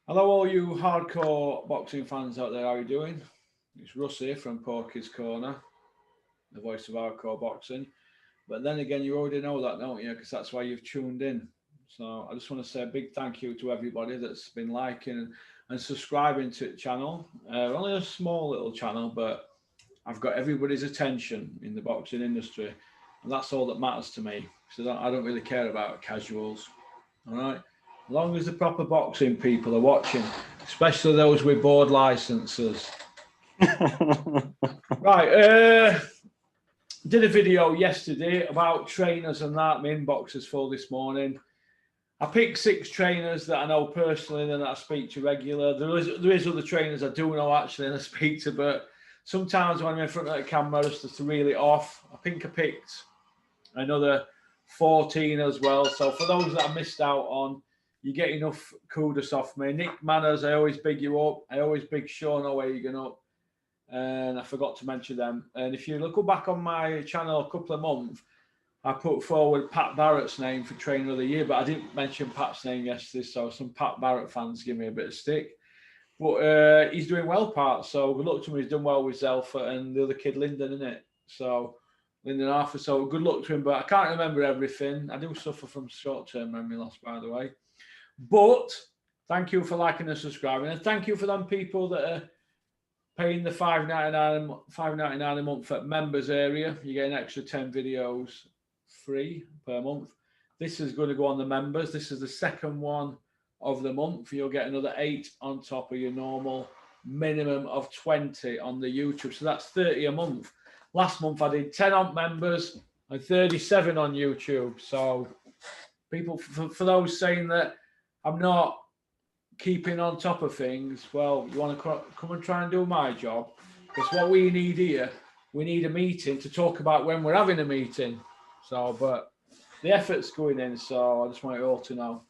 Hello, all you hardcore boxing fans out there. How are you doing? It's Russ here from Porky's Corner, the voice of hardcore boxing. But then again, you already know that, don't you? Because that's why you've tuned in. So I just want to say a big thank you to everybody that's been liking and subscribing to the channel. Only a small little channel, but I've got everybody's attention in the boxing industry, and that's all that matters to me. So I don't really care about casuals. All right. As long as the proper boxing people are watching, especially those with board licenses. Right. Did a video yesterday about trainers and that. My inbox is full this morning. I picked 6 trainers that I know personally and that I speak to regular. There is other trainers I do know actually and I speak to, but sometimes when I'm in front of the camera, just to reel it off. I think I picked another 14 as well. So for those that I missed out on, you get enough kudos off me. Nick Manners, I always big you up. I always big Sean O'Hagan up. And I forgot to mention them. And if you look back on my channel a couple of months, I put forward Pat Barrett's name for Trainer of the Year, but I didn't mention Pat's name yesterday, so some Pat Barrett fans give me a bit of stick. But he's doing well, Pat. So good luck to him. He's done well with Zelfa and the other kid, Lyndon, isn't it? So Lyndon Arthur. So good luck to him. But I can't remember everything. I do suffer from short-term memory loss, by the way. But thank you for liking and subscribing, and thank you for them people that are paying the $5.99 a month at members area. You get an extra 10 videos free per month. This is going to go on the members. This is the second one of the month. You'll get another 8 on top of your normal minimum of 20 on the YouTube. So that's 30 a month. Last month I did 10 on members and 37 on YouTube. So people, for those saying that I'm not keeping on top of things, well, you want to come and try and do my job. Because what we need here, we need a meeting to talk about when we're having a meeting. So, but the effort's going in, so I just want you all to know.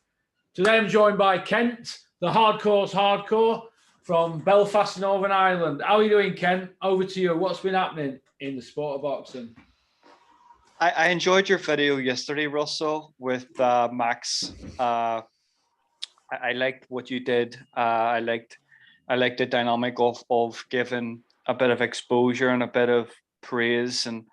Today I'm joined by Kent, the hardcore's hardcore from Belfast, Northern Ireland. How are you doing, Kent? Over to you. What's been happening in the sport of boxing? I enjoyed your video yesterday, Russell, with Max. I liked what you did. I liked the dynamic of giving a bit of exposure and a bit of praise and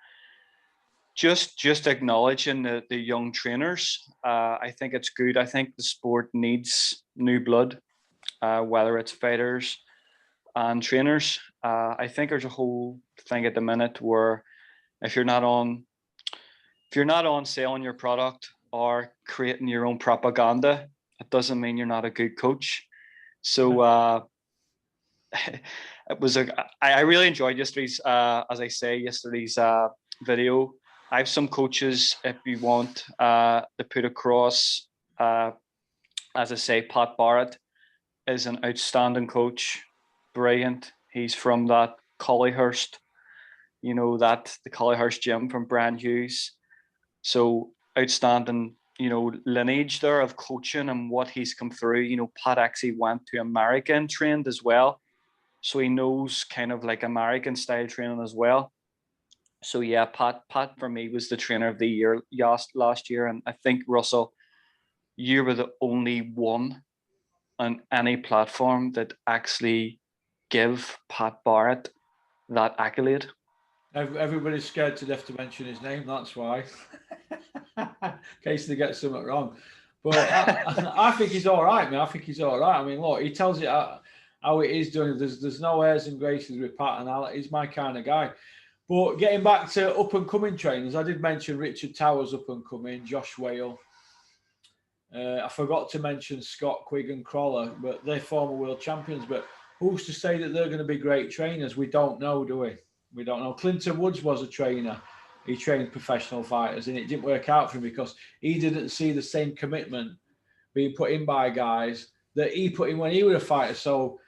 just acknowledging the young trainers. I think it's good. I think the sport needs new blood, whether it's fighters and trainers. I think there's a whole thing at the minute where if you're not on selling your product or creating your own propaganda, it doesn't mean you're not a good coach. So I really enjoyed yesterday's as I say yesterday's video. I have some coaches, if you want, to put across, as I say, Pat Barrett is an outstanding coach, brilliant. He's from that Collyhurst, that the Collyhurst gym from Brian Hughes. So outstanding, lineage there of coaching and what he's come through. Pat actually went to America and trained as well. So he knows kind of like American style training as well. So yeah, Pat for me was the trainer of the year last year. And I think, Russell, you were the only one on any platform that actually give Pat Barrett that accolade. Everybody's scared to death to mention his name, that's why. In case they get something wrong. But I think he's all right, man. I think he's all right. I mean, look, he tells it how it is doing. There's no airs and graces with Pat, and he's my kind of guy. But getting back to up and coming trainers, I did mention Richard Towers up and coming, Josh Whale. I forgot to mention Scott Quigg and Crawler, but they're former world champions. But who's to say that they're going to be great trainers? We don't know, do we? We don't know. Clinton Woods was a trainer. He trained professional fighters, and it didn't work out for him because he didn't see the same commitment being put in by guys that he put in when he was a fighter. So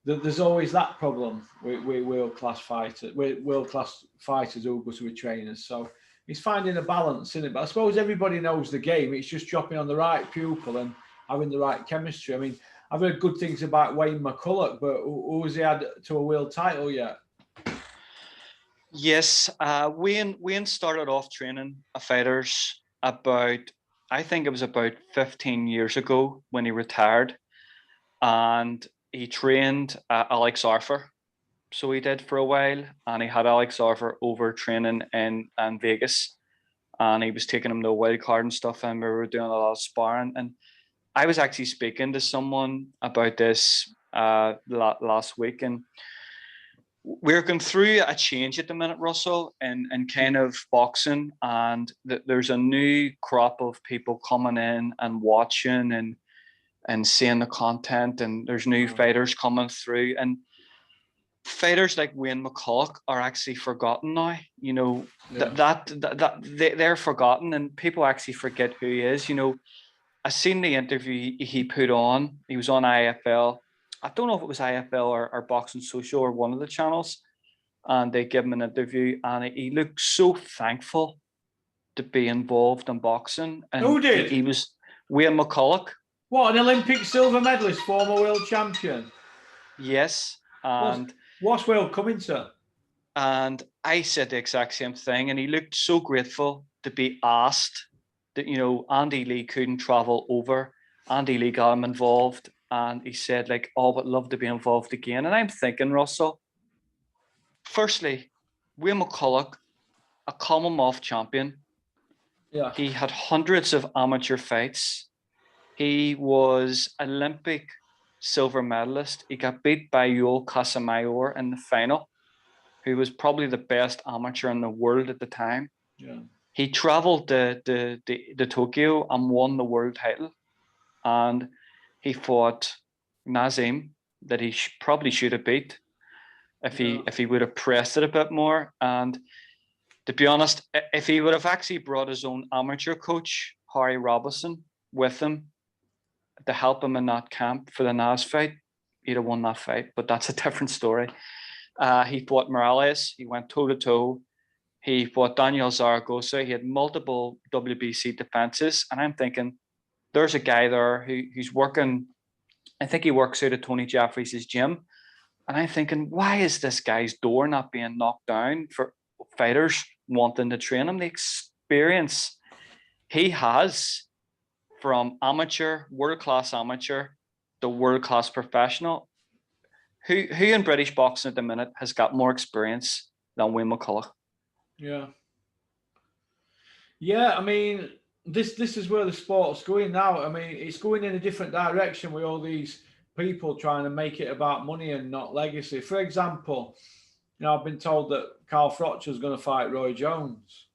there's always that problem with world-class fighters, who go to be trainers. So he's finding a balance in it. But I suppose everybody knows the game. It's just dropping on the right pupil and having the right chemistry. I mean, I've heard good things about Wayne McCulloch, but who has he had to a world title yet? Yes, Wayne started off training fighters I think it was about 15 years ago when he retired. and he trained Alex Arthur. So he did for a while, and he had Alex Arthur over training in Vegas, and he was taking him to a wild card and stuff, and we were doing a lot of sparring. And I was actually speaking to someone about this last week, and we're going through a change at the minute, Russell, in kind of boxing, and there's a new crop of people coming in and watching and seeing the content, and there's new fighters coming through, and fighters like Wayne McCulloch are actually forgotten now. You know, they're forgotten, and people actually forget who he is. You know, I seen the interview he put on. He was on IFL. I don't know if it was IFL or Boxing Social or one of the channels, and they gave him an interview, and he looked so thankful to be involved in boxing. And who did? He was Wayne McCulloch. What, an Olympic silver medalist, former world champion? Yes, and what's Will coming to? And I said the exact same thing, and he looked so grateful to be asked that, you know, Andy Lee couldn't travel over. Andy Lee got him involved, and he said, like, oh, but love to be involved again. And I'm thinking, Russell, firstly, Wayne McCulloch, a Commonwealth champion. Yeah. He had hundreds of amateur fights. He was Olympic silver medalist. He got beat by Yoel Casamayor in the final, who was probably the best amateur in the world at the time. Yeah. He traveled to Tokyo and won the world title. And he fought Nazim, that he probably should have beat if he would have pressed it a bit more. And to be honest, if he would have actually brought his own amateur coach, Harry Robinson, with him to help him in that camp for the Naz fight, he'd have won that fight. But that's a different story. He fought Morales. He went toe-to-toe. He fought Daniel Zaragoza. He had multiple WBC defenses. And I'm thinking, there's a guy there who's working, I think he works out of Tony Jeffries' gym. And I'm thinking, why is this guy's door not being knocked down for fighters wanting to train him? The experience he has from amateur, world-class amateur to world-class professional. Who in British boxing at the minute has got more experience than Wayne McCulloch? Yeah. Yeah, I mean, this is where the sport's going now. I mean, it's going in a different direction with all these people trying to make it about money and not legacy. For example, you know, I've been told that Carl Froch is going to fight Roy Jones.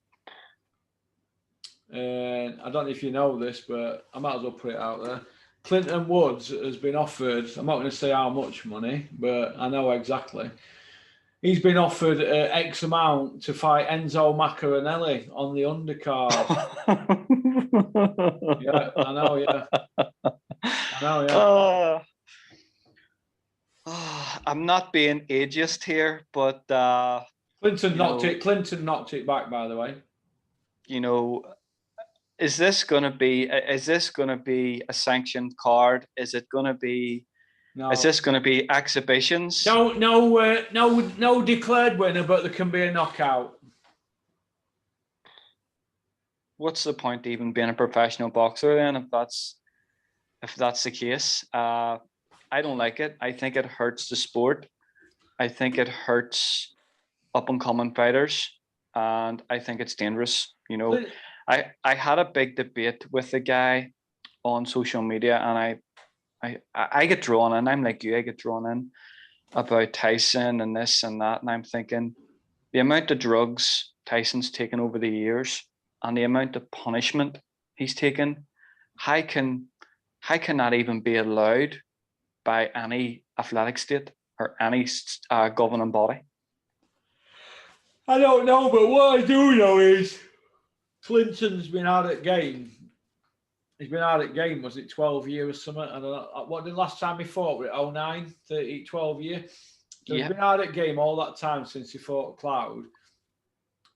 And I don't know if you know this, but I might as well put it out there. Clinton Woods has been offered, I'm not going to say how much money, but I know exactly. He's been offered X amount to fight Enzo Maccarinelli on the undercard. Yeah, I know, yeah. I know, yeah. I'm not being ageist here, but Clinton knocked it back, by the way. You know, is this going to be a sanctioned card? Is it going to be? No. Is this going to be exhibitions? No declared winner, but there can be a knockout. What's the point of even being a professional boxer then, if that's the case? I don't like it. I think it hurts the sport. I think it hurts up and coming fighters, and I think it's dangerous. You know, I had a big debate with a guy on social media, and I get drawn in. I'm like you. I get drawn in about Tyson and this and that, and I'm thinking the amount of drugs Tyson's taken over the years and the amount of punishment he's taken. How can that even be allowed by any athletic state or any governing body? I don't know, but what I do know is Clinton's been out at game. He's been out at game, was it 12 years or something? I don't know. What did the last time he fought? Was it 09, 30, 12 years? So he's been out at game all that time since he fought Cloud.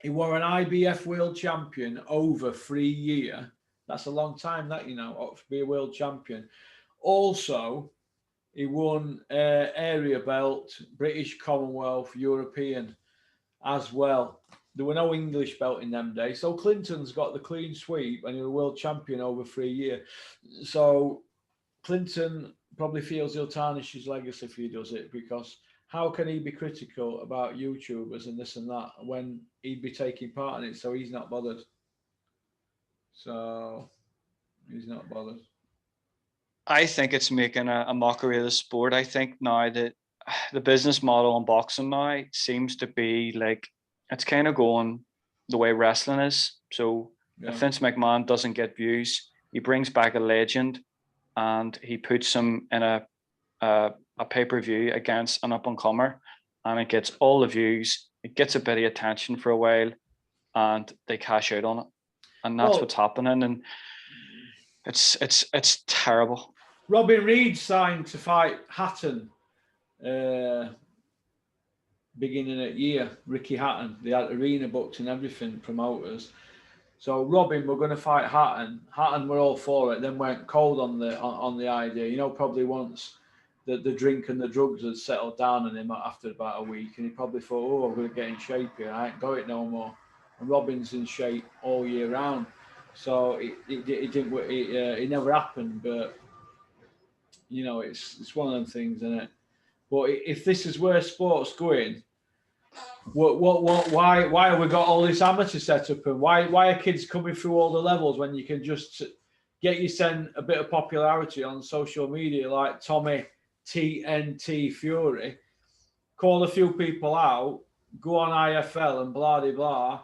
He wore an IBF world champion over 3 years. That's a long time, that, you know, to be a world champion. Also, he won area belt, British, Commonwealth, European as well. There were no English belt in them days. So Clinton's got the clean sweep and he was world champion over 3 years. So Clinton probably feels he'll tarnish his legacy if he does it, because how can he be critical about YouTubers and this and that when he'd be taking part in it? So he's not bothered. So he's not bothered. I think it's making a mockery of the sport. I think now that the business model in boxing now seems to be like, it's kind of going the way wrestling is. So if Vince McMahon doesn't get views, he brings back a legend and he puts him in a pay-per-view against an up-and-comer, and it gets all the views, it gets a bit of attention for a while, and they cash out on it. And that's what's happening. And it's terrible. Robin Reed signed to fight Hatton beginning of year. Ricky Hatton, they had arena books and everything, promoters. So Robin were going to fight Hatton. Hatton were all for it, then went cold on the idea. You know, probably once the drink and the drugs had settled down on him after about a week, and he probably thought, oh, I'm going to get in shape here. I ain't got it no more. And Robin's in shape all year round. So it never happened. But you know, it's one of them things, isn't it? But if this is where sport's going, why have we got all this amateur setup, and why are kids coming through all the levels when you can just get yourself a bit of popularity on social media like Tommy TNT Fury, call a few people out, go on IFL and blah de blah,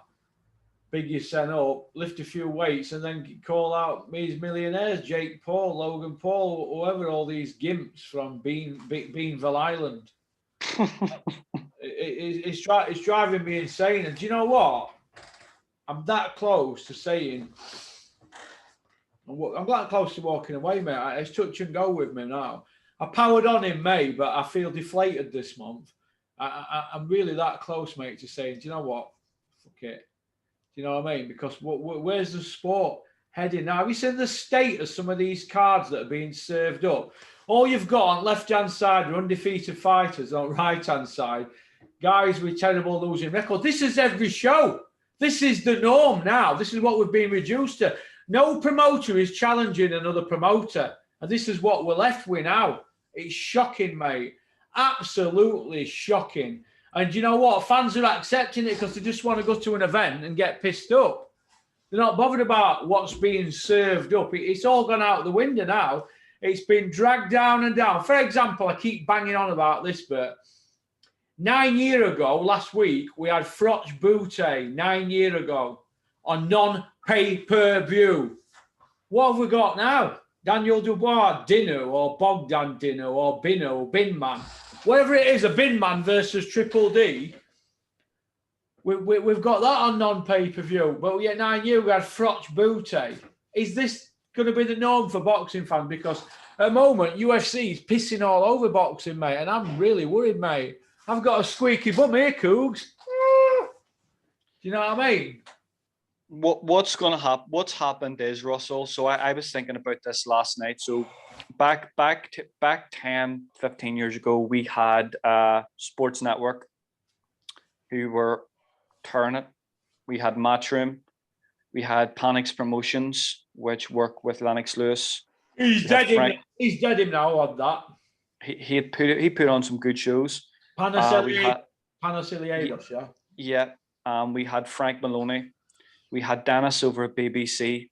big yourself up, lift a few weights, and then call out these millionaires, Jake Paul, Logan Paul, whoever, all these gimps from Beanville Island. It's driving me insane. And do you know what? I'm that close to saying, I'm that close to walking away, mate. It's touch and go with me now. I powered on in May, but I feel deflated this month. I'm really that close, mate, to saying, do you know what? Fuck it. Do you know what I mean? Because where's the sport heading now? Have you seen the state of some of these cards that are being served up? All you've got on left-hand side are undefeated fighters. On right-hand side, guys with terrible losing record. This is every show. This is the norm now. This is what we've been reduced to. No promoter is challenging another promoter. And this is what we're left with now. It's shocking, mate. Absolutely shocking. And you know what? Fans are accepting it because they just want to go to an event and get pissed up. They're not bothered about what's being served up. It's all gone out the window now. It's been dragged down and down. For example, I keep banging on about this, but 9 years ago, last week, we had Froch Boutte 9 years ago on non-pay-per-view. What have we got now? Daniel Dubois, Dino, or Bogdan Dino, or Bino, Binman. Whatever it is, a Binman versus Triple D. We've got that on non-pay-per-view. But yet 9 years, we had Froch Boutte. Is this going to be the norm for boxing fans? Because at the moment, UFC is pissing all over boxing, mate, and I'm really worried, mate. I've got a squeaky bum here, Cougs. Do you know what I mean? What's going to happen? What's happened is, Russell, so I was thinking about this last night. So back 10, 15 years ago, we had Sports Network who were turning it. We had Matchroom. We had Panix Promotions, which work with Lennox Lewis. He's dead him now on that. He put on some good shows. Panaciliados, yeah. Yeah. We had Frank Maloney. We had Dennis over at BBC.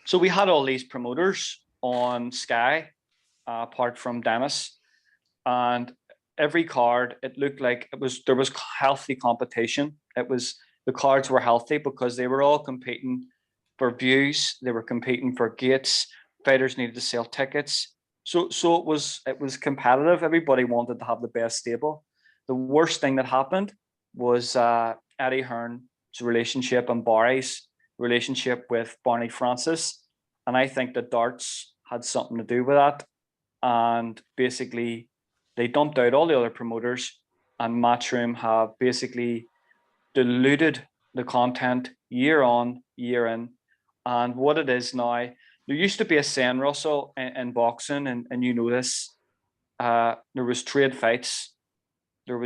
So we had all these promoters on Sky, apart from Dennis. And every card, it looked like there was healthy competition. The cards were healthy because they were all competing for views. They were competing for gates. Fighters needed to sell tickets. So it was competitive. Everybody wanted to have the best stable. The worst thing that happened was Eddie Hearn's relationship and Barry's relationship with Barney Francis. And I think that darts had something to do with that. And basically, they dumped out all the other promoters, and Matchroom have basically diluted the content year on, year in. And what it is now, there used to be a saying, Russell, in boxing, and you know this, there was trade fights. There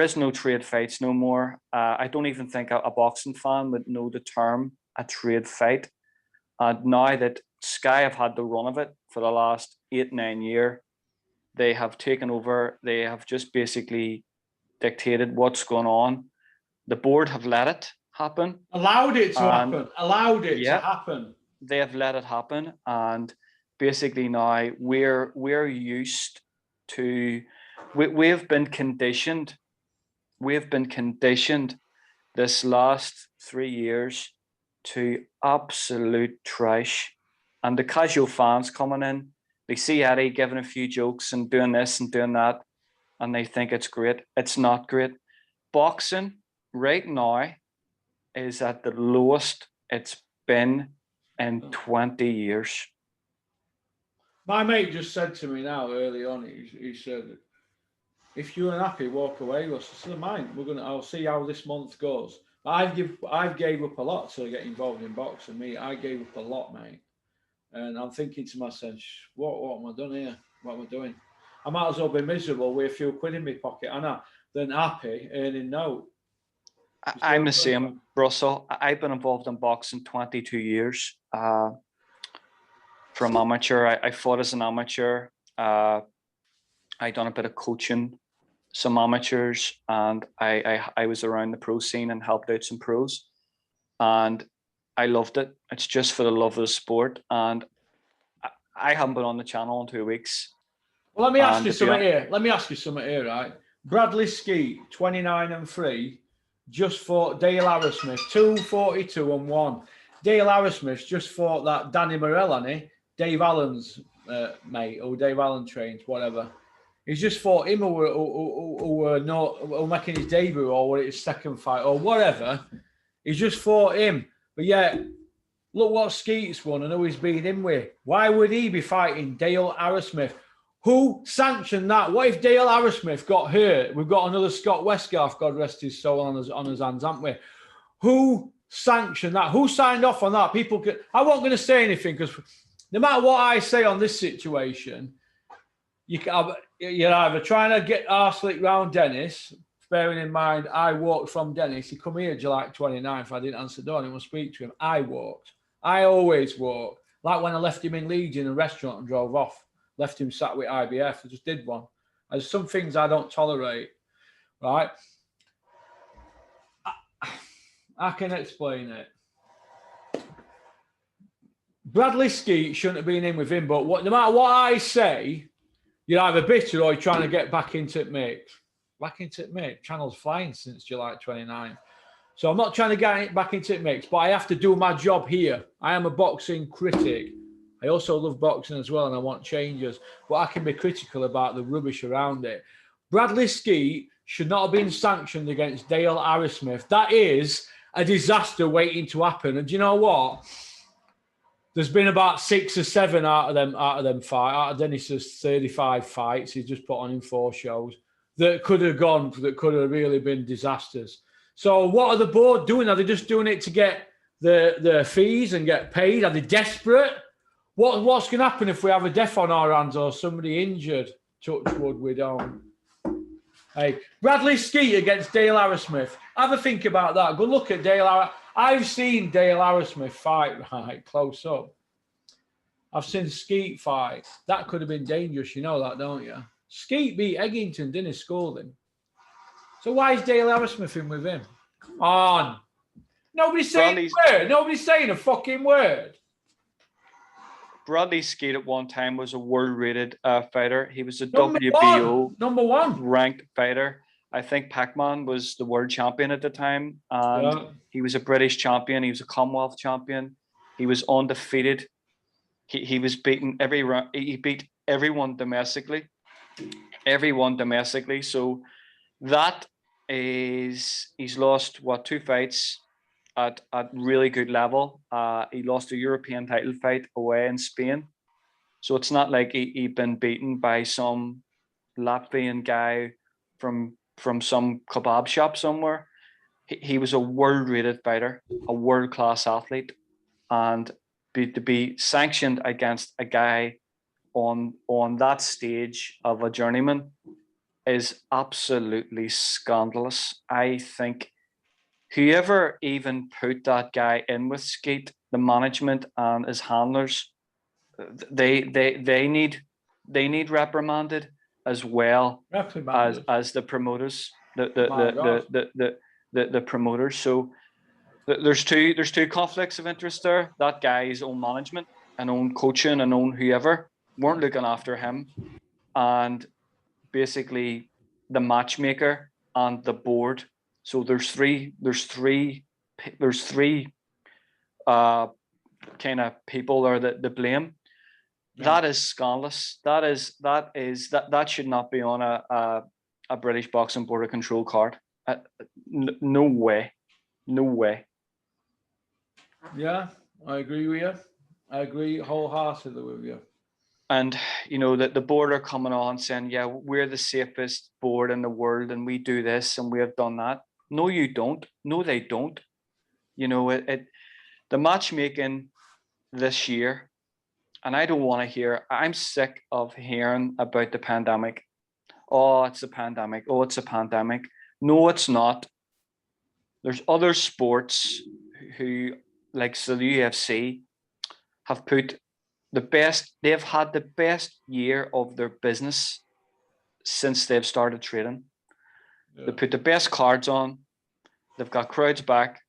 is no trade fights no more. I don't even think a boxing fan would know the term a trade fight. And now that Sky have had the run of it for the last 8-9 years. They have taken over. They have just basically dictated what's going on. The board have let it happen. Allowed it to happen. Allowed it to happen. They have let it happen, and basically now we're used to. We've been conditioned. We've been conditioned this last 3 years to absolute trash, and the casual fans coming in, they see Eddie giving a few jokes and doing this and doing that, and they think it's great. It's not great. Boxing right now is at the lowest it's been in 20 years. My mate just said to me now early on, he said, if you're unhappy, walk away. I said, mine. I'll see how this month goes. I've gave up a lot to get involved in boxing. I gave up a lot, mate. And I'm thinking to myself, what am I doing here? What am I doing? I might as well be miserable with a few quid in my pocket, than happy earning no. I'm the same, Russell. I've been involved in boxing 22 years. From amateur, I fought as an amateur. I done a bit of coaching, some amateurs, and I was around the pro scene and helped out some pros. And I loved it. It's just for the love of the sport. And I haven't been on the channel in 2 weeks. Well, let me ask you something here. Right? Bradley Skeet, 29-3, just fought Dale Arrowsmith, 242-1. Dale Arrowsmith just fought that Danny Morell, hasn't he? Dave Allen's mate, or Dave Allen trains, whatever. He's just fought him who making his debut or his second fight or whatever. He's just fought him. But yeah, look what Skeet's won and who he's been in with. Why would he be fighting Dale Arrowsmith? Who sanctioned that? What if Dale Arrowsmith got hurt? We've got another Scott Westgarth, God rest his soul, on his hands, haven't we? Who sanctioned that? Who signed off on that? I wasn't going to say anything because no matter what I say on this situation, you're either trying to get arselick round Dennis, bearing in mind I walked from Dennis. He come here July 29th. I didn't answer the door. I didn't want to speak to him. I walked. I always walk. Like when I left him in Leeds in a restaurant and drove off. Left him sat with IBF. I just did one. There's some things I don't tolerate, right? I can explain it. Bradley Skeet shouldn't have been in with him, but no matter what I say, you're either bitter or you're trying to get back into it, mate. Back into it, mate. Channel's flying since July 29th. So I'm not trying to get back into it, mate, but I have to do my job here. I am a boxing critic. I also love boxing as well, and I want changes, but I can be critical about the rubbish around it. Bradley Skeet should not have been sanctioned against Dale Arrowsmith. That is a disaster waiting to happen. And do you know what? There's been about 6 or 7 out of Dennis's 35 fights. He's just put on in 4 shows that could have really been disasters. So what are the board doing? Are they just doing it to get the fees and get paid? Are they desperate? What's going to happen if we have a death on our hands or somebody injured? Touch wood, we don't. Hey, Bradley Skeet against Dale Arrowsmith. Have a think about that. Go look at Dale Arrowsmith. I've seen Dale Arrowsmith fight right close up. I've seen Skeet fight. That could have been dangerous. You know that, don't you? Skeet beat Eggington, didn't he? Scold him. So why is Dale Arrowsmith in with him? Come on. Nobody's saying a word. Nobody's saying a fucking word. Bradley Skeet at one time was a world-rated fighter. He was a number WBO ranked fighter. I think Pac-Man was the world champion at the time, and he was a British champion. He was a Commonwealth champion. He was undefeated. He was beaten every round. He beat everyone domestically. So that is, he's lost 2 fights at really good level. He lost a European title fight away in Spain. So it's not like he'd been beaten by some Latvian guy from some kebab shop somewhere. He was a world-rated fighter, a world-class athlete, and to be sanctioned against a guy on that stage of a journeyman is absolutely scandalous. I think whoever even put that guy in with Skeet, the management and his handlers, they need reprimanded as well Reprimanded. as the promoters, My God. the promoters. So there's two conflicts of interest there. That guy's own management and own coaching and own whoever weren't looking after him, and basically the matchmaker and the board. So there's three kind of people there that blame. Yeah. That is scandalous. That should not be on a British Boxing Board of Control card. No way. Yeah, I agree with you. I agree wholeheartedly with you. And you know that the board are coming on saying, yeah, we're the safest board in the world and we do this and we have done that. No, you don't. No, they don't. You know, the matchmaking this year, and I don't want to hear, I'm sick of hearing about the pandemic. Oh, it's a pandemic. Oh, it's a pandemic. No, it's not. There's other sports who, like the UFC, have put they've had the best year of their business since they've started trading. Yeah. They put the best cards on, they've got crowds back,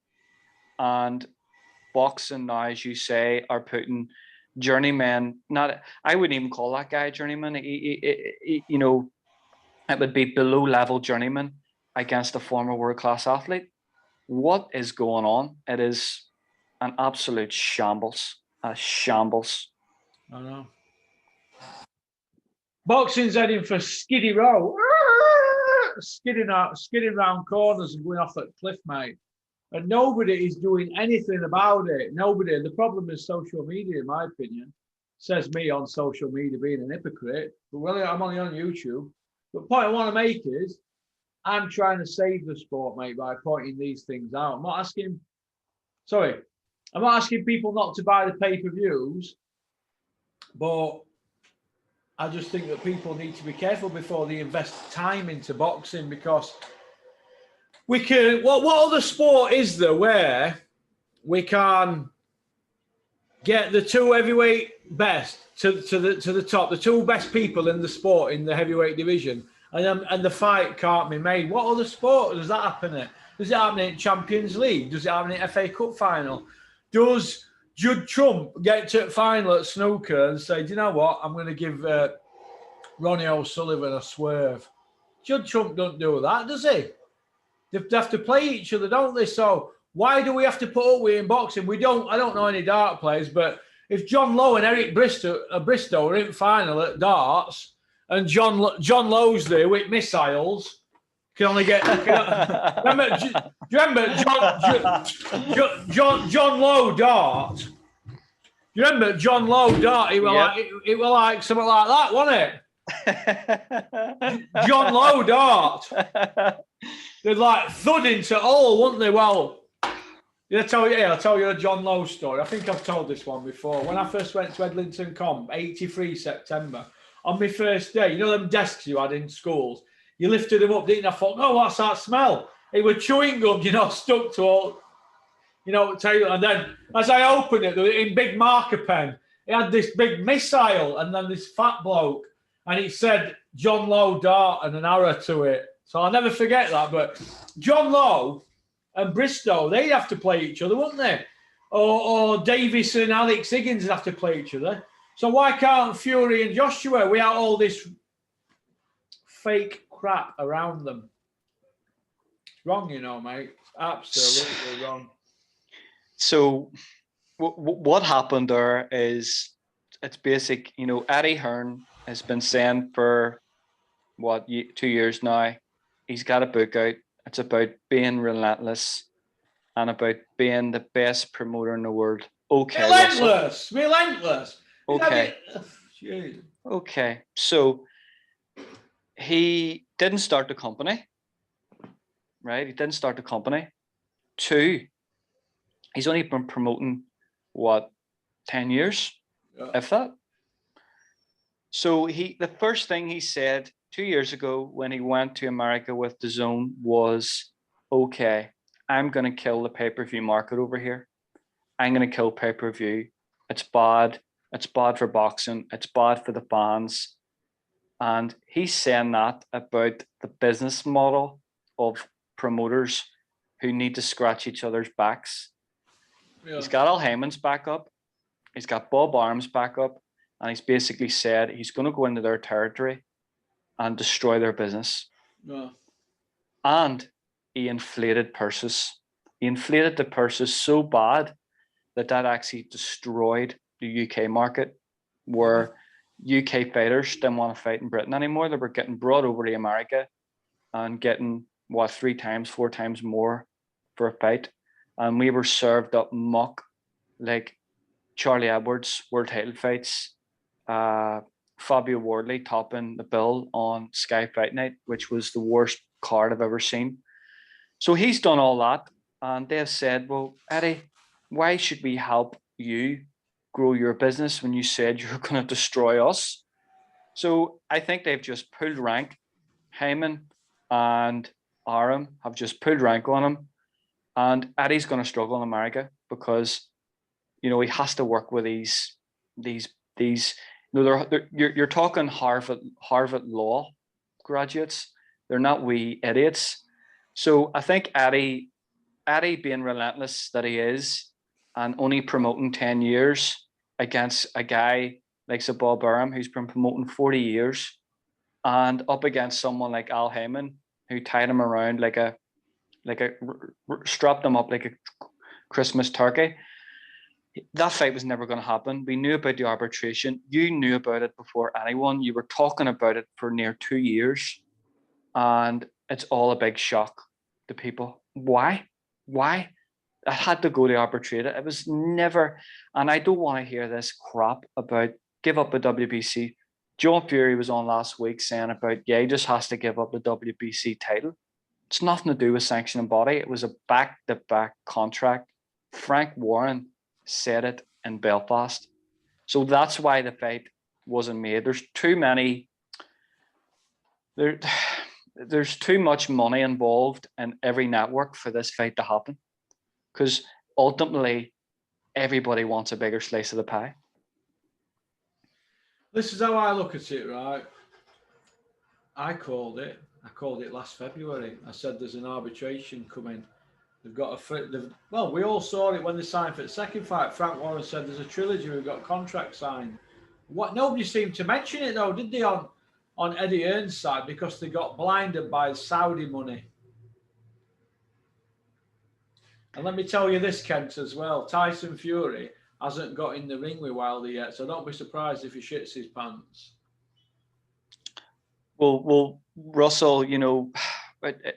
and boxing now, as you say, are putting journeymen, I wouldn't even call that guy a journeyman. You know, it would be below level journeyman against a former world-class athlete. What is going on? It is an absolute shambles. A shambles. I know. Boxing's heading for Skiddy Row. Skidding round corners and going off at cliff, mate. And nobody is doing anything about it. Nobody. The problem is social media, in my opinion. Says me on social media being an hypocrite. But well, I'm only on YouTube. But the point I want to make is I'm trying to save the sport, mate, by pointing these things out. I'm not asking people not to buy the pay-per-views, but I just think that people need to be careful before they invest time into boxing, because we can. What other sport is there where we can get the two heavyweight best to the top, the two best people in the sport in the heavyweight division, and the fight can't be made? What other sport does that happen in? Does it happen in Champions League? Does it happen in FA Cup final? Does Judd Trump get to the final at snooker and say, do you know what, I'm going to give Ronnie O'Sullivan a swerve? Judd Trump don't do that, does he? They have to play each other, don't they? So why do we have to put up with in boxing? I don't know any dart players, but if John Lowe and Eric Bristow are in final at darts, and John Lowe's there with missiles, can only get. Remember, do you remember John Lowe dart? Do you remember John Lowe dart? It was like something like that, wasn't it? John Lowe dart. They'd like thud into all, wouldn't they? Well, I'll tell you a John Lowe story. I think I've told this one before. When I first went to Edlington Comp, 83 September, on my first day, you know them desks you had in schools? You lifted them up, didn't you? I thought, oh, what's that smell? It was chewing gum, stuck to all, and then as I opened it, in big marker pen, it had this big missile and then this fat bloke, and it said John Lowe dart and an arrow to it. So I'll never forget that. But John Lowe and Bristow, they'd have to play each other, wouldn't they? Or Davis and Alex Higgins would have to play each other. So why can't Fury and Joshua without all this fake crap around them? Wrong, mate. Absolutely wrong. So what happened there is, it's basic. Eddie Hearn has been saying for 2 years now, he's got a book out. It's about being relentless and about being the best promoter in the world. Okay, relentless. Okay. So he didn't start the company, right? He didn't start the company. 2, he's only been promoting 10 years, if that. So the first thing he said 2 years ago when he went to America with DAZN was, okay, I'm going to kill the pay-per-view market over here. I'm going to kill pay-per-view. It's bad. It's bad for boxing. It's bad for the fans. And he's saying that about the business model of promoters who need to scratch each other's backs. Yeah. He's got Al Heyman's back up. He's got Bob Arum's back up. And he's basically said he's going to go into their territory and destroy their business. Yeah. And he inflated purses. He inflated the purses so bad that actually destroyed the UK market, where UK fighters didn't want to fight in Britain anymore. They were getting brought over to America and getting, 3 times, 4 times more for a fight. And we were served up muck like Charlie Edwards world title fights, Fabio Wardley topping the bill on Sky Fight Night, which was the worst card I've ever seen. So he's done all that, and they've said, well, Eddie, why should we help you grow your business when you said you're going to destroy us? So I think they've just pulled rank. Heyman and Arum have just pulled rank on him, and Eddie's going to struggle in America because, he has to work with these. You're talking Harvard Law graduates. They're not wee idiots. So I think Eddie being relentless that he is, and only promoting 10 years against a guy like Bob Arum, who's been promoting 40 years, and up against someone like Al Heyman, who tied him around strapped him up like a Christmas turkey. That fight was never going to happen. We knew about the arbitration. You knew about it before anyone. You were talking about it for near 2 years, and it's all a big shock to people. Why? It had to go to arbitrate. It was never, and I don't want to hear this crap about give up the WBC. John Fury was on last week saying about, he just has to give up the WBC title. It's nothing to do with sanctioning body. It was a back-to-back contract. Frank Warren said it in Belfast. So that's why the fight wasn't made. There's too much money involved in every network for this fight to happen, because ultimately everybody wants a bigger slice of the pie. This is how I look at it, right? I called it last February. I said there's an arbitration coming. They've got well, we all saw it when they signed for the second fight. Frank Warren said there's a trilogy. We've got contract signed. Nobody seemed to mention it though, did they? On Eddie Hearn's side, because they got blinded by Saudi money. And let me tell you this, Kent, as well. Tyson Fury hasn't got in the ring with Wilder yet, so don't be surprised if he shits his pants. Well, Russell,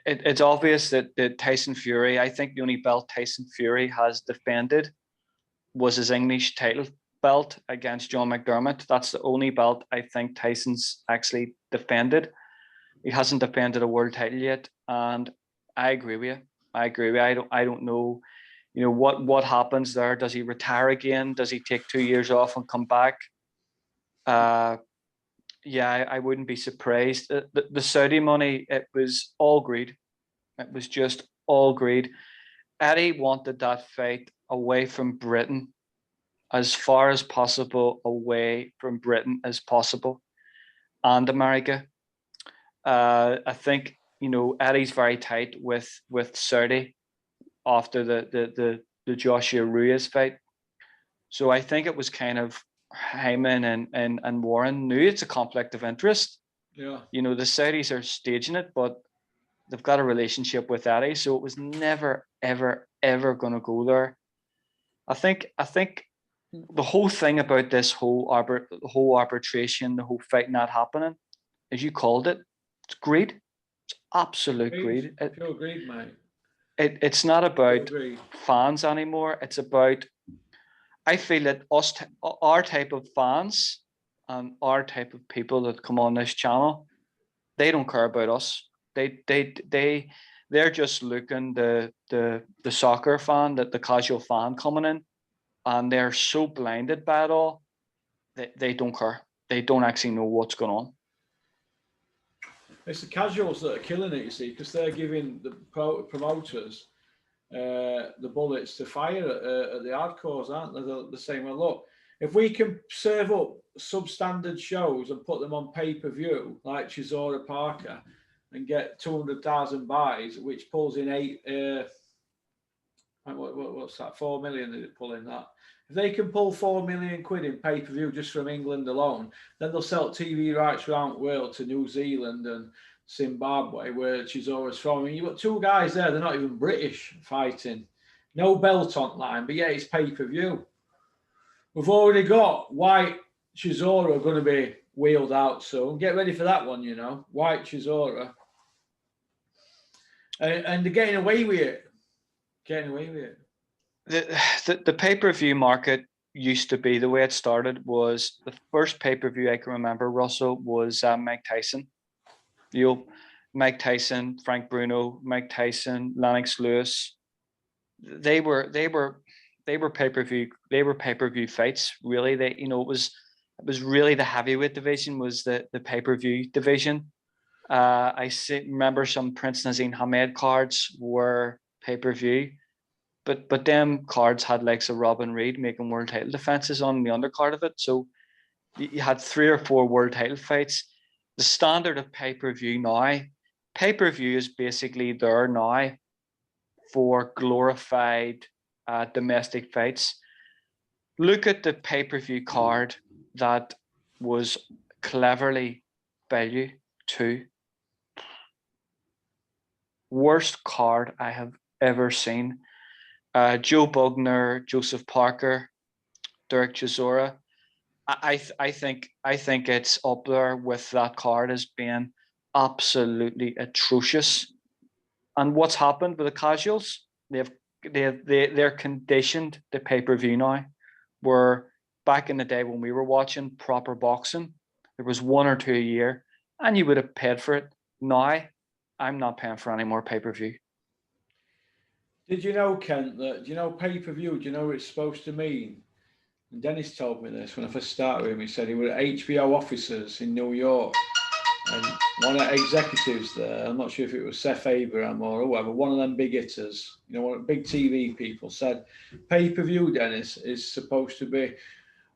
it's obvious that Tyson Fury, I think the only belt Tyson Fury has defended was his English title belt against John McDermott. That's the only belt I think Tyson's actually defended. He hasn't defended a world title yet, and I agree with you. I don't know, what happens there. Does he retire again? Does he take 2 years off and come back? I wouldn't be surprised. The Saudi money, it was all greed. It was just all greed. Eddie wanted that fight away from Britain, as far as possible away from Britain as possible, and America. I think, Eddie's very tight with Saudi after the Joshua Ruiz fight. So I think it was kind of Heyman and Warren knew it's a conflict of interest. Yeah. The Saudis are staging it, but they've got a relationship with Eddie, so it was never, ever, ever going to go there. I think the whole thing about this whole arbitration, the whole fight not happening, as you called it, it's greed. It's absolute greed. Pure greed, mate. It's not about fans anymore. It's about, I feel that our type of fans and our type of people that come on this channel, they don't care about us. They're just looking the soccer fan, the casual fan coming in, and they're so blinded by it all that they don't care. They don't actually know what's going on. It's the casuals that are killing it, you see, because they're giving the promoters the bullets to fire at the hardcores, aren't they? They're saying, well, look, If we can serve up substandard shows and put them on pay-per-view, like Chisora Parker, and get 200,000 buys, which pulls in what's that, 4 million did it pull in that? If they can pull 4 million quid in pay-per-view just from England alone, then they'll sell TV rights around the world to New Zealand and Zimbabwe, where Chisora's from. I mean, you've got two guys there, they're not even British fighting. No belt on line, but yeah, it's pay-per-view. We've already got White Chisora going to be wheeled out soon. Get ready for that one, you know. White Chisora. And they're getting away with it. The pay-per-view market used to be, the way it started was, the first pay-per-view I can remember, Russell, was Mike Tyson. Mike Tyson, Frank Bruno, Mike Tyson, Lennox Lewis. They were pay-per-view fights. Really, it was really the heavyweight division was the pay-per-view division. I remember some Prince Nazim Hamed cards were pay-per-view, but them cards had likes of Robin Reed making world title defenses on the undercard of it. So you had 3 or 4 world title fights. The standard of pay-per-view now, pay-per-view is basically there now for glorified domestic fights. Look at the pay-per-view card that was cleverly value 2. Worst card I have ever seen. Joe Bugner, Joseph Parker, Derek Chisora. I think it's up there with that card as being absolutely atrocious. And what's happened with the casuals? They're conditioned to pay-per-view now. Where back in the day when we were watching proper boxing, there was 1 or 2 a year, and you would have paid for it. Now, I'm not paying for any more pay-per-view. Did you know, Kent, that, do you know pay-per-view, do you know what it's supposed to mean? And Dennis told me this when I first started with him. He said he was HBO officers in New York, and one of the executives there, I'm not sure if it was Seth Abraham or whoever, one of them big hitters, you know, one of the big TV people, said pay-per-view, Dennis, is supposed to be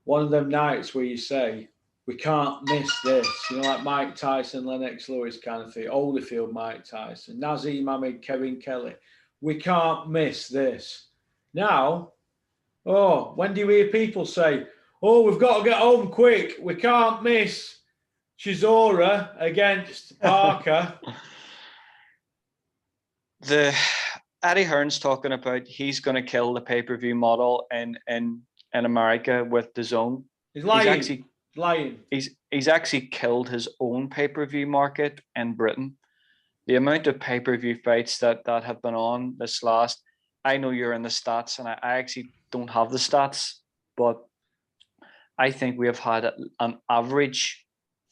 one of them nights where you say, we can't miss this, you know, like Mike Tyson, Lennox Lewis kind of thing, Holyfield, Mike Tyson, Nazim Hamed, Kevin Kelly. We can't miss this. Now, when do you hear people say, we've got to get home quick, we can't miss Chisora against Parker? Eddie Hearn's talking about he's going to kill the pay-per-view model in America with DAZN. He's lying. He's actually killed his own pay-per-view market in Britain. The amount of pay-per-view fights that have been on this last, I know you're in the stats, and I actually don't have the stats, but I think we have had an average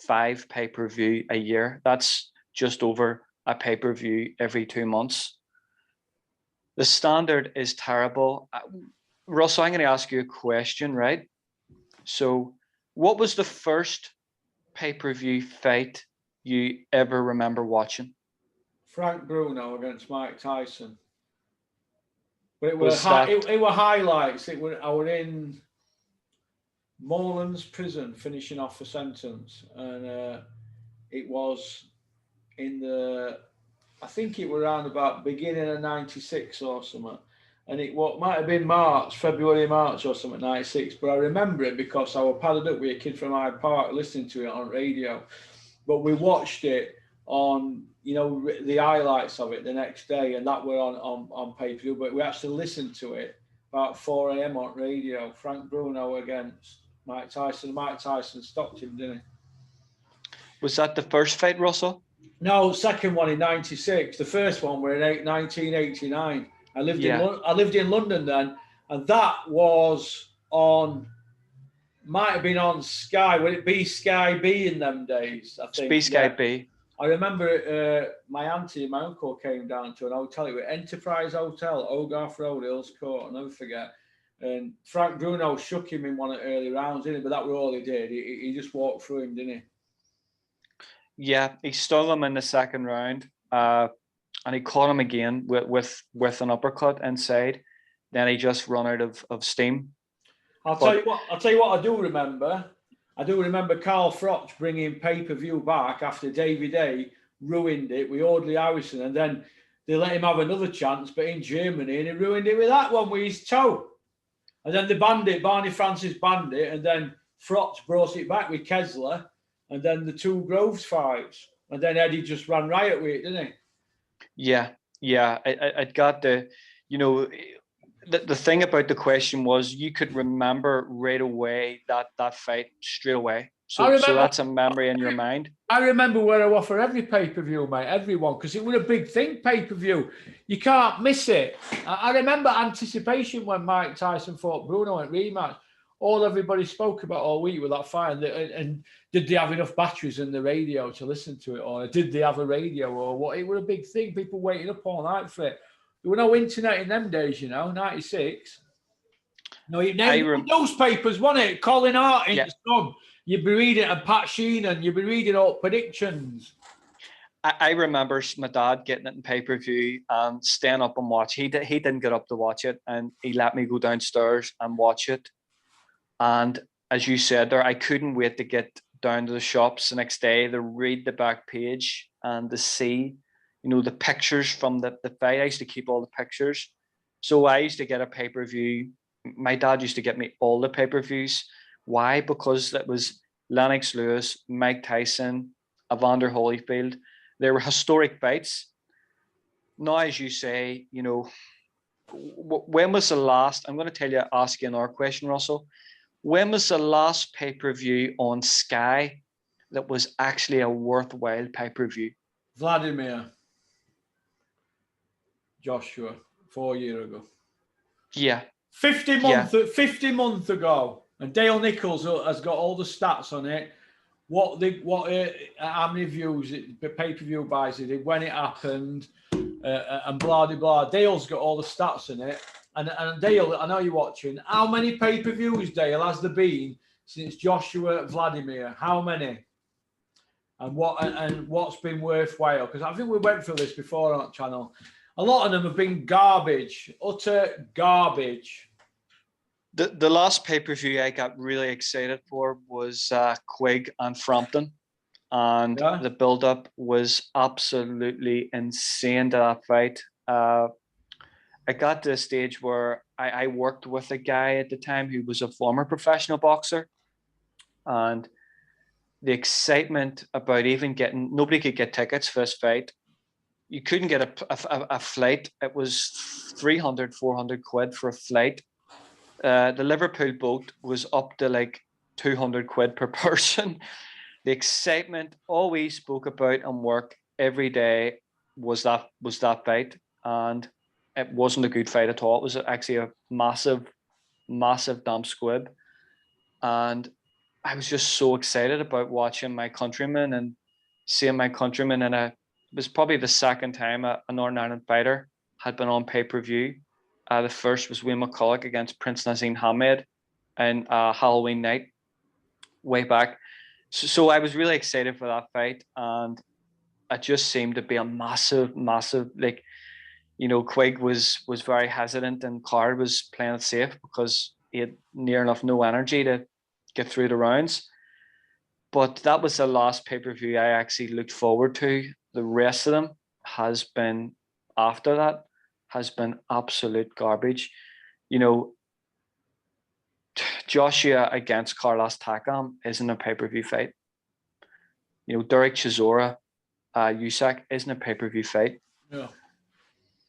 5 pay-per-view a year. That's just over a pay-per-view every 2 months. The standard is terrible. Russell, I'm going to ask you a question, right? So what was the first pay-per-view fight you ever remember watching? Frank Bruno against Mike Tyson. But it were highlights. I was in Moreland's prison finishing off a sentence, and it was I think it was around about beginning of '96 or something, and it might have been February, March or something, '96. But I remember it because I was padded up with a kid from Hyde Park listening to it on radio. But we watched it on, you know, the highlights of it the next day, and that were on pay-per-view. But we actually listened to it about 4 a.m. on radio. Frank Bruno against Mike Tyson. Mike Tyson stopped him, didn't he? Was that the first fight, Russell? No, second one in '96. The first one were in 1989. I lived in London then, and that was might have been on Sky. Would it be Sky B in them days? I think. Be Sky B. I remember my auntie and my uncle came down to an hotel. It was Enterprise Hotel, Hogarth Road, Earls Court. I'll never forget. And Frank Bruno shook him in one of the early rounds, didn't he? But that was all he did. He just walked through him, didn't he? Yeah, he stung him in the second round, and he caught him again with an uppercut inside. Then he just run out of steam. I'll tell you what. I do remember. I do remember Carl Froch bringing pay-per-view back after David A ruined it with Audley Harrison, and then they let him have another chance, but in Germany, and he ruined it with that one with his toe. And then they banned it. Barney Francis banned it, and then Froch brought it back with Kessler, and then the two Groves fights, and then Eddie just ran riot with it, didn't he? Yeah, yeah. I got the, you know, the thing about the question was you could remember right away that fight straight away. So that's a memory in your mind. I remember where I was for every pay-per-view, mate, everyone, because it was a big thing, pay-per-view. You can't miss it. I remember anticipation when Mike Tyson fought Bruno at rematch. All everybody spoke about all week with that fight, and did they have enough batteries in the radio to listen to it, or did they have a radio, or what? It was a big thing. People waiting up all night for it. There were no internet in them days, 96. No, newspapers, wasn't it? Colin Hart in the Sun. You'd be reading, and Pat Sheenan, you'd be reading all predictions. I remember my dad getting it in pay-per-view and staying up and watch. He didn't get up to watch it, and he let me go downstairs and watch it. And as you said there, I couldn't wait to get down to the shops the next day to read the back page and to see, the pictures from the fight. I used to keep all the pictures. So I used to get a pay-per-view. My dad used to get me all the pay-per-views. Why? Because that was Lennox Lewis, Mike Tyson, Evander Holyfield. They were historic fights. Now, as you say, when was the last, I'm going to ask you another question, Russell. When was the last pay-per-view on Sky that was actually a worthwhile pay-per-view? Vladimir Joshua, 4 years ago. Yeah. 50 months ago. And Dale Nichols has got all the stats on it. How many views pay-per-view buys it did, when it happened, and blah blah blah. Dale's got all the stats in it. And Dale, I know you're watching. How many pay-per-views, Dale, has there been since Joshua Vladimir? How many? And what's been worthwhile? Because I think we went through this before on that channel. A lot of them have been garbage, utter garbage. The last pay-per-view I got really excited for was Quigg and Frampton. And the build-up was absolutely insane to that fight. I got to a stage where I worked with a guy at the time who was a former professional boxer. And the excitement about even nobody could get tickets for this fight. You couldn't get a flight. It was 300, 400 quid for a flight. The Liverpool boat was up to like 200 quid per person. The excitement all we spoke about and work every day was that fight. And it wasn't a good fight at all. It was actually a massive, massive damn squib. And I was just so excited about watching my countrymen and seeing my countrymen it was probably the second time a Northern Ireland fighter had been on pay-per-view. The first was Wayne McCulloch against Prince Nazim Hamed and Halloween night way back. So I was really excited for that fight, and it just seemed to be a massive, massive, Quigg was very hesitant and Card was playing it safe because he had near enough no energy to get through the rounds. But that was the last pay-per-view I actually looked forward to. The rest of them has been, after that, has been absolute garbage. Joshua against Carlos Takam isn't a pay-per-view fight. Derek Chisora, Usyk isn't a pay-per-view fight. Yeah.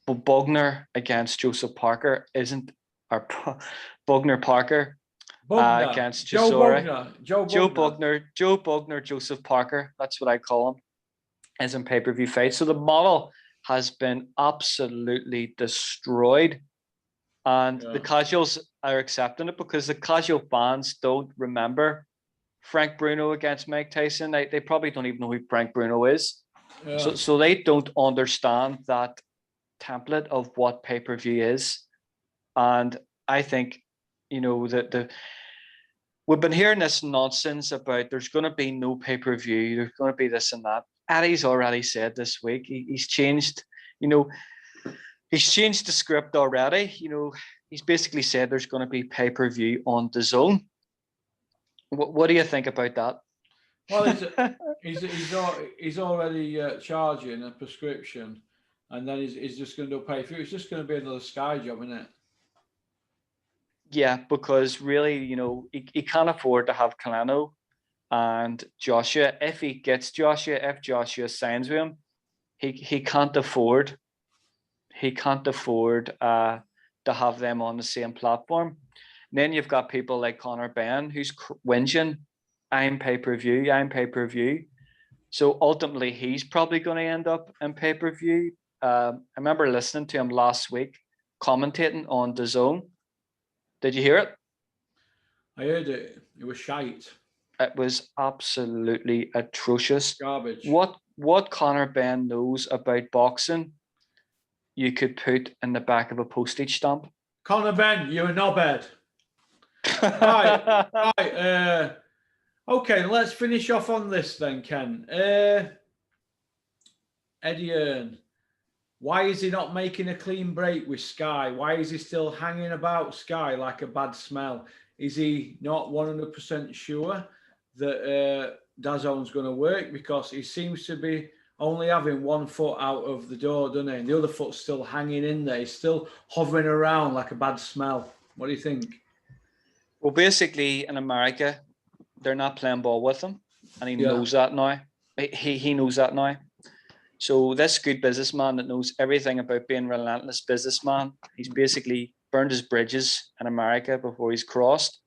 But Bugner against Joseph Parker isn't, or Bugner Parker against Chisora. Joe Bugner, Joseph Parker, that's what I call him, isn't pay-per-view fight. So the model has been absolutely destroyed. And the casuals are accepting it because the casual fans don't remember Frank Bruno against Mike Tyson. They probably don't even know who Frank Bruno is. Yeah. So they don't understand that template of what pay-per-view is. And I think, that we've been hearing this nonsense about there's going to be no pay-per-view, there's going to be this and that. Eddie's already said this week, he's changed, he's changed the script already. he's basically said there's going to be pay-per-view on DAZN. What do you think about that? Well, he's already charging a prescription, and then he's just going to do pay for it. It's just going to be another Sky job, isn't it? Yeah, because really, he can't afford to have Canelo and Joshua. If Joshua signs with him, he can't afford to have them on the same platform. And then you've got people like Conor Benn who's whinging, I'm pay-per-view. So ultimately, he's probably going to end up in pay-per-view. I remember listening to him last week commentating on DAZN. Did you hear it? I heard it. It was shite. It was absolutely atrocious. Garbage. What Conor Benn knows about boxing, you could put in the back of a postage stamp. Conor Benn, you're a knobhead. Right. Okay, let's finish off on this then, Ken. Eddie Hearn. Why is he not making a clean break with Sky? Why is he still hanging about Sky like a bad smell? Is he not 100% sure that DAZN's going to work? Because he seems to be only having one foot out of the door, doesn't he? And the other foot's still hanging in there. He's still hovering around like a bad smell. What do you think? Well, basically, in America, they're not playing ball with him, and he knows that now. He knows that now. So this good businessman that knows everything about being a relentless businessman, he's basically burned his bridges in America before he's crossed.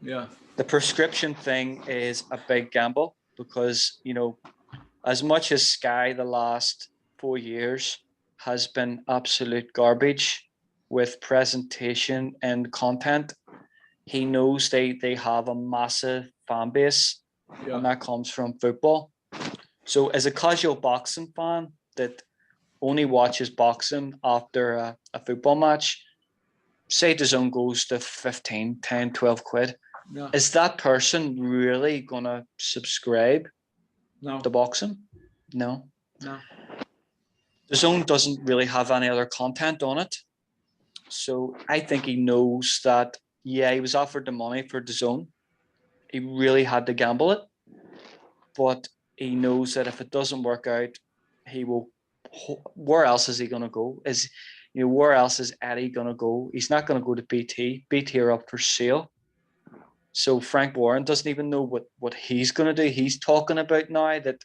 Yeah. The prescription thing is a big gamble because, as much as Sky the last 4 years has been absolute garbage with presentation and content, he knows they have a massive fan base, and that comes from football. So as a casual boxing fan that only watches boxing after a football match, say DAZN goes to 15, 10, 12 quid, is that person really going to subscribe to boxing? No. DAZN doesn't really have any other content on it. So I think he knows that, he was offered the money for DAZN. He really had to gamble it. But he knows that if it doesn't work out, he will. Where else is he going to go? Where else is Eddie going to go? He's not going to go to BT. BT are up for sale. So Frank Warren doesn't even know what he's going to do. He's talking about now that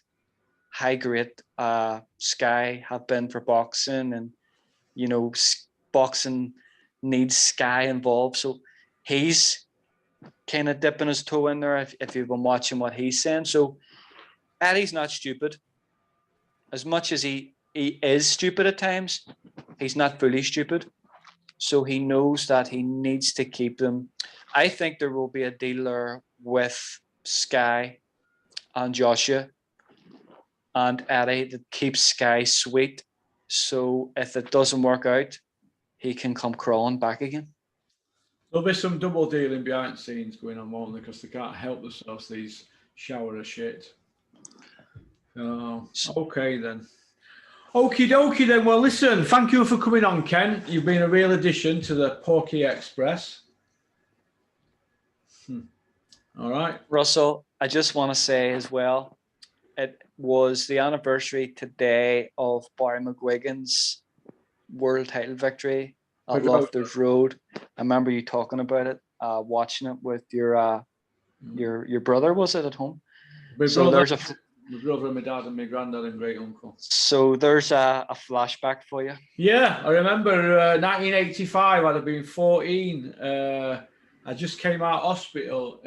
how great Sky have been for boxing, and boxing needs Sky involved. So he's kind of dipping his toe in there if you've been watching what he's saying. So Eddie's not stupid. As much as he is stupid at times, he's not fully stupid. So he knows that he needs to keep them. I think there will be a deal there with Sky and Joshua and Eddie that keeps Sky sweet. So if it doesn't work out, he can come crawling back again. There'll be some double dealing behind the scenes going on, won't there? Because they can't help themselves, these shower of shit. Okay then. Okie dokie then. Well, listen, thank you for coming on, Ken. You've been a real addition to the Porky Express. All right. Russell, I just want to say as well, it was the anniversary today of Barry McGuigan's world title victory at Loftus Road. I remember you talking about it, watching it with your brother, was it, at home? My brother, my dad, and my granddad and great uncle. So there's a flashback for you. Yeah, I remember 1985. I'd have been 14. I just came out of hospital.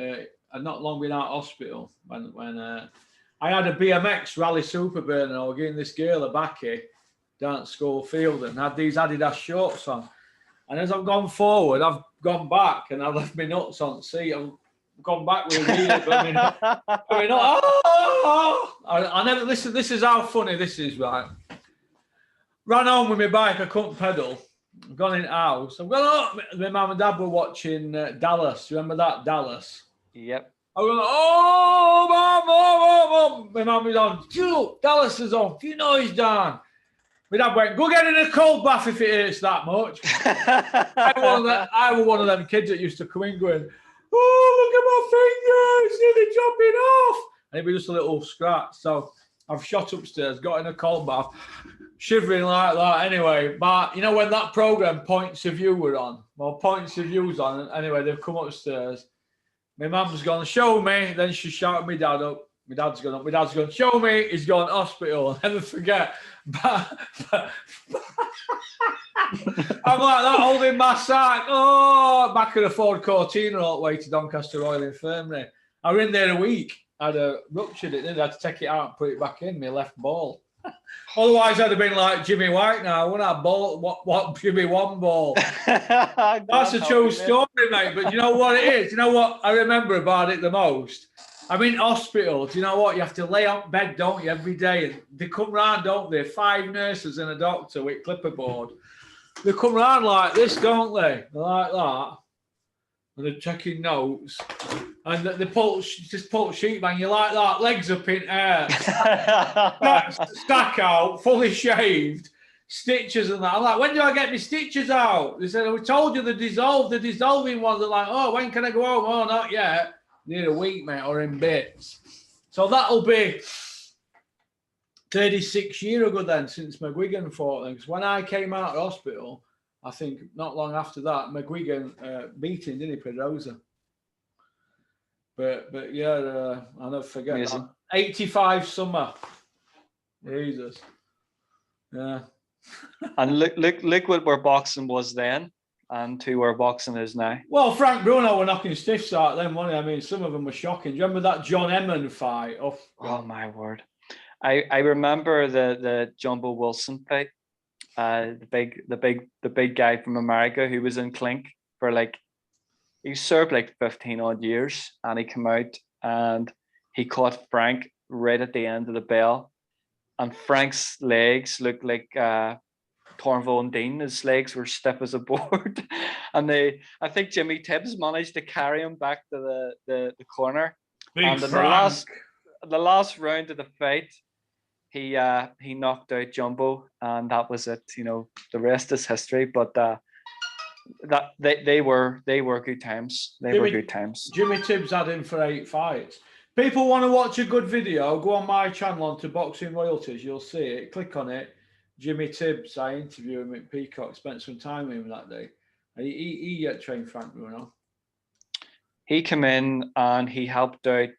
I'd not long been out of hospital when I had a BMX Rally Superburn, and I was giving this girl a backie down at Schofield and had these Adidas shorts on. And as I've gone forward, I've gone back and I've left my nuts on the seat. I've gone back with a wheel. I never listen. This is how funny this is, right? Ran home with my bike. I couldn't pedal. I've gone in the house. I've gone up. My mum and dad were watching Dallas. Remember that, Dallas? Yep. I was like, Mum. My mum was on. Dallas is on. Few noise down. My dad went, go get in a cold bath if it hurts that much. I was one of them kids that used to come in going, oh, look at my finger, it's nearly dropping off. And it'd be just a little scratch. So I've shot upstairs, got in a cold bath, shivering like that. Anyway, but you know when that program Points of View were on? Well, Points of View's on. And anyway, they've come upstairs. My mum's gone, show me. Then she shouted my dad up. My dad's gone up. My dad's gone, show me. He's gone hospital. I'll never forget. But I'm like that holding my sack. Oh, back at the Ford Cortina all the way to Doncaster Royal Infirmary. I was in there a week. I'd ruptured it, then I had to take it out and put it back in, my left ball. Otherwise, I'd have been like Jimmy White now. I wouldn't have ball, what Jimmy one ball. That's a true story, mate. But you know what it is? You know what I remember about it the most? I'm in hospital. Do you know what? You have to lay on bed, don't you, every day? And they come round, don't they? 5 nurses and a doctor with clipperboard. They come round like this, don't they? They're like that. And they're checking notes. And they just pull sheet man, you like that, legs up in air. Stack out, fully shaved, stitches and that. I'm like, when do I get my stitches out? They said, we told you the dissolving ones. They're like, oh, when can I go home? Oh, not yet. Need a week, mate, or in bits. So that'll be 36 years ago then, since McGuigan fought them. Because when I came out of hospital, I think not long after that, McGuigan beat him, didn't he, Pedrosa? But yeah, I'll never forget that. 85 summer. Jesus. Yeah. And look what where boxing was then and to where boxing is now. Well, Frank Bruno were knocking stiffs out then, weren't he? I mean, some of them were shocking. Do you remember that John Emmon fight? Oh my word. I remember the Jumbo Wilson fight. The big guy from America who was in Clink for like, he served like 15 odd years, and he came out and he caught Frank right at the end of the bell, and Frank's legs looked like Tornville and Dean. His legs were stiff as a board. And I think Jimmy Tibbs managed to carry him back to the corner. And in the last round of the fight, he knocked out Jumbo, and that was it. You know, the rest is history. But that they were good times. They were good times. Jimmy Tibbs had him for 8 fights. People want to watch a good video, go on my channel onto Boxing Royalties. You'll see it. Click on it. Jimmy Tibbs. I interviewed him at Peacock. Spent some time with him that day. He trained Frank Bruno. He came in and he helped out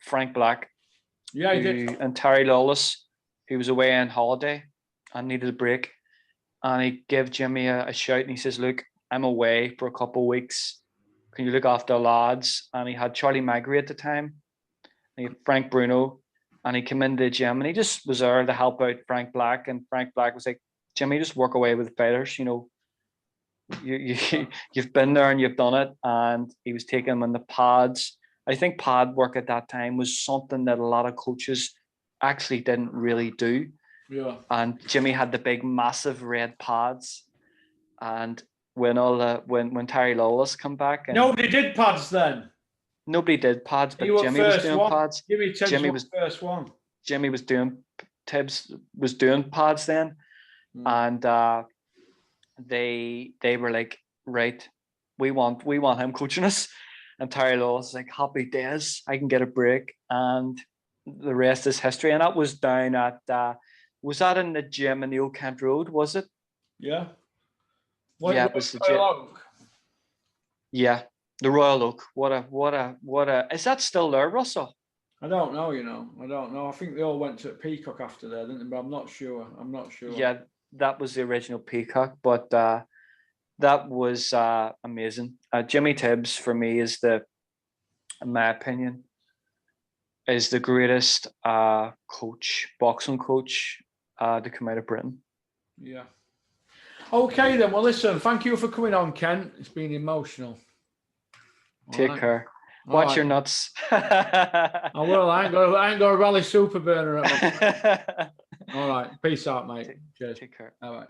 Frank Black. Yeah, he did. And Terry Lawless, who was away on holiday and needed a break. And he gave Jimmy a shout, and he says, look, I'm away for a couple of weeks. Can you look after the lads? And he had Charlie Magri at the time. And he had Frank Bruno. And he came into the gym, and he just was there to help out Frank Black. And Frank Black was like, Jimmy, just work away with the fighters. You know, you've been there and you've done it. And he was taking them in the pads. I think pad work at that time was something that a lot of coaches actually didn't really do. Yeah. And Jimmy had the big, massive red pads. And when Terry Lawless come back, and nobody did pads then. Nobody did pads, but Jimmy was doing pads. Jimmy was first one. Jimmy was doing Tibbs was doing pads then, and they were like, right, we want him coaching us, and Terry Lawless was like, happy days, I can get a break, and the rest is history. And that was down at was that in the gym in the Old Kent Road? Was it? Yeah. It was the gym. Yeah, the Royal Oak. What a! Is that still there, Russell? I don't know. I don't know. I think they all went to Peacock after there, didn't they? But I'm not sure. Yeah, that was the original Peacock, but that was amazing. Jimmy Tibbs for me is in my opinion, is the greatest boxing coach to come out of Britain. Yeah. Okay then. Well, listen. Thank you for coming on, Ken. It's been emotional. Take care. Watch your nuts. I will. I ain't got a Rally Super Burner at my... All right. Peace out, mate. Cheers. Take care. All right.